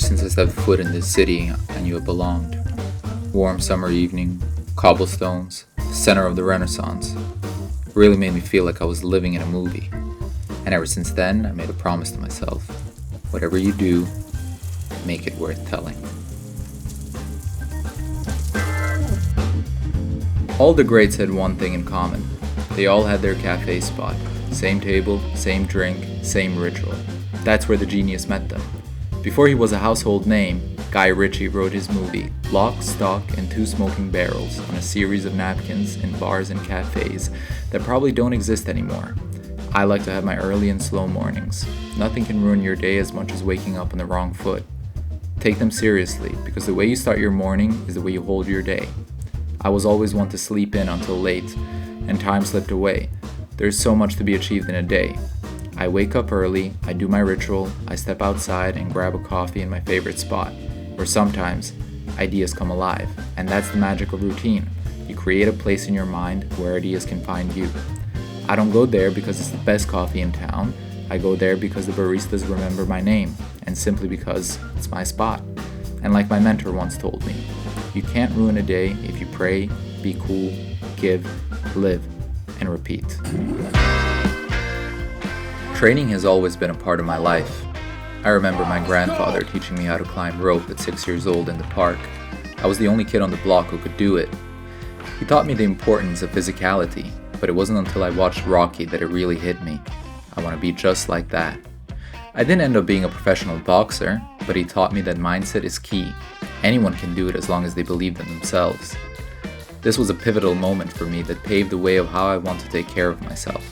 since I stepped foot in this city, I knew it belonged. Warm summer evening, cobblestones, center of the Renaissance. Really made me feel like I was living in a movie. And ever since then, I made a promise to myself. Whatever you do, make it worth telling. All the greats had one thing in common. They all had their cafe spot. Same table, same drink, same ritual. That's where the genius met them. Before he was a household name, Guy Ritchie wrote his movie, Lock, Stock, and Two Smoking Barrels, on a series of napkins in bars and cafes that probably don't exist anymore. I like to have my early and slow mornings. Nothing can ruin your day as much as waking up on the wrong foot. Take them seriously, because the way you start your morning is the way you hold your day. I was always one to sleep in until late, and time slipped away. There's so much to be achieved in a day. I wake up early, I do my ritual, I step outside and grab a coffee in my favorite spot, where sometimes ideas come alive, and that's the magic of routine. You create a place in your mind where ideas can find you. I don't go there because it's the best coffee in town. I go there because the baristas remember my name, and simply because it's my spot. And like my mentor once told me, you can't ruin a day if you pray, be cool, give, live, and repeat. Training has always been a part of my life. I remember my grandfather teaching me how to climb rope at 6 years old in the park. I was the only kid on the block who could do it. He taught me the importance of physicality, but it wasn't until I watched Rocky that it really hit me. I want to be just like that. I didn't end up being a professional boxer, but he taught me that mindset is key. Anyone can do it as long as they believe in themselves. This was a pivotal moment for me that paved the way of how I want to take care of myself.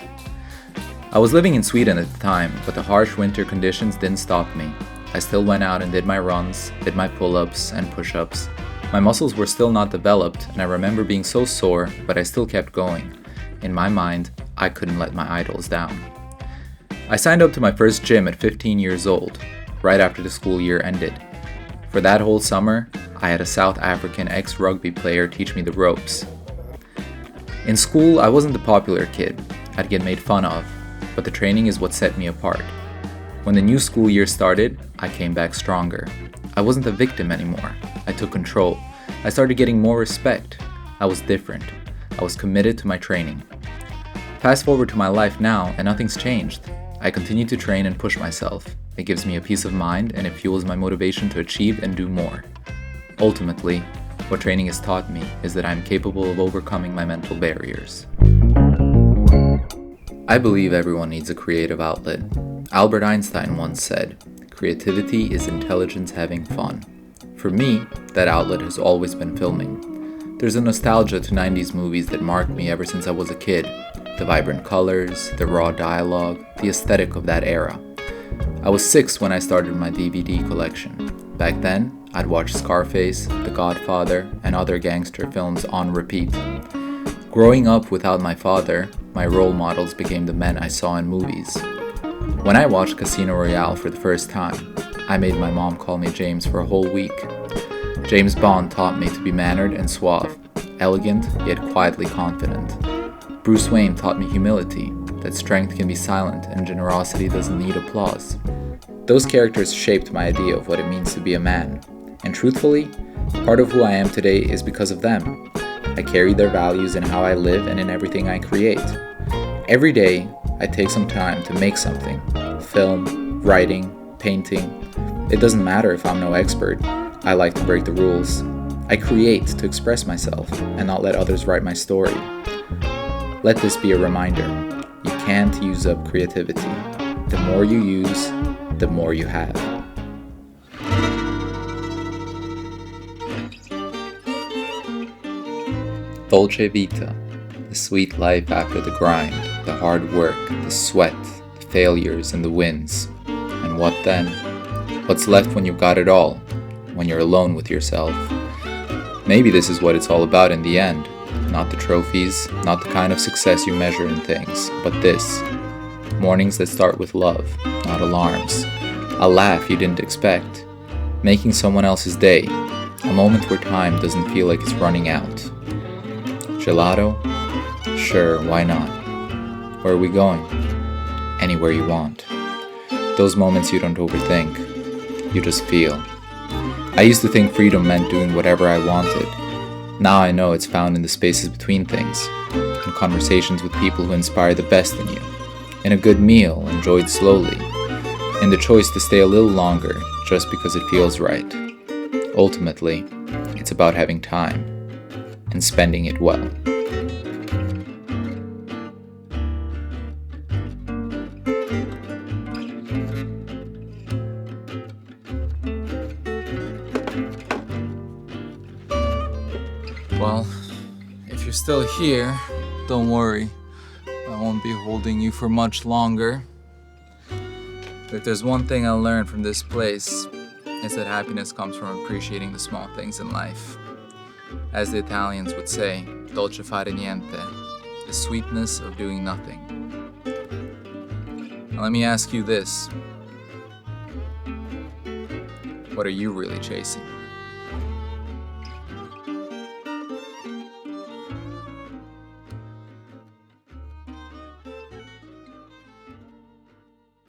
I was living in Sweden at the time, but the harsh winter conditions didn't stop me. I still went out and did my runs, did my pull-ups and push-ups. My muscles were still not developed, and I remember being so sore, but I still kept going. In my mind, I couldn't let my idols down. I signed up to my first gym at 15 years old, right after the school year ended. For that whole summer, I had a South African ex-rugby player teach me the ropes. In school, I wasn't the popular kid. I'd get made fun of, but the training is what set me apart. When the new school year started, I came back stronger. I wasn't a victim anymore. I took control. I started getting more respect. I was different. I was committed to my training. Fast forward to my life now, and nothing's changed. I continue to train and push myself. It gives me a peace of mind, and it fuels my motivation to achieve and do more. Ultimately, what training has taught me is that I am capable of overcoming my mental barriers. I believe everyone needs a creative outlet. Albert Einstein once said, "Creativity is intelligence having fun." For me, that outlet has always been filming. There's a nostalgia to 90s movies that marked me ever since I was a kid. The vibrant colors, the raw dialogue, the aesthetic of that era. I was 6 when I started my DVD collection. Back then, I'd watch Scarface, The Godfather, and other gangster films on repeat. Growing up without my father, my role models became the men I saw in movies. When I watched Casino Royale for the first time, I made my mom call me James for a whole week. James Bond taught me to be mannered and suave, elegant yet quietly confident. Bruce Wayne taught me humility, that strength can be silent and generosity doesn't need applause. Those characters shaped my idea of what it means to be a man. And truthfully, part of who I am today is because of them. I carry their values in how I live and in everything I create. Every day, I take some time to make something. Film, writing, painting. It doesn't matter if I'm no expert. I like to break the rules. I create to express myself and not let others write my story. Let this be a reminder. You can't use up creativity. The more you use, the more you have. Dolce Vita, the sweet life after the grind, the hard work, the sweat, the failures and the wins. And what then? What's left when you've got it all? When you're alone with yourself? Maybe this is what it's all about in the end. Not the trophies, not the kind of success you measure in things, but this. Mornings that start with love, not alarms. A laugh you didn't expect. Making someone else's day. A moment where time doesn't feel like it's running out. Gelato? Sure, why not? Where are we going? Anywhere you want. Those moments you don't overthink. You just feel. I used to think freedom meant doing whatever I wanted. Now I know it's found in the spaces between things, in conversations with people who inspire the best in you, in a good meal enjoyed slowly, in the choice to stay a little longer just because it feels right. Ultimately, it's about having time and spending it well. Well, if you're still here, don't worry. I won't be holding you for much longer. If there's one thing I learned from this place, it's that happiness comes from appreciating the small things in life. As the Italians would say, dolce fare niente, the sweetness of doing nothing. Now let me ask you this. What are you really chasing?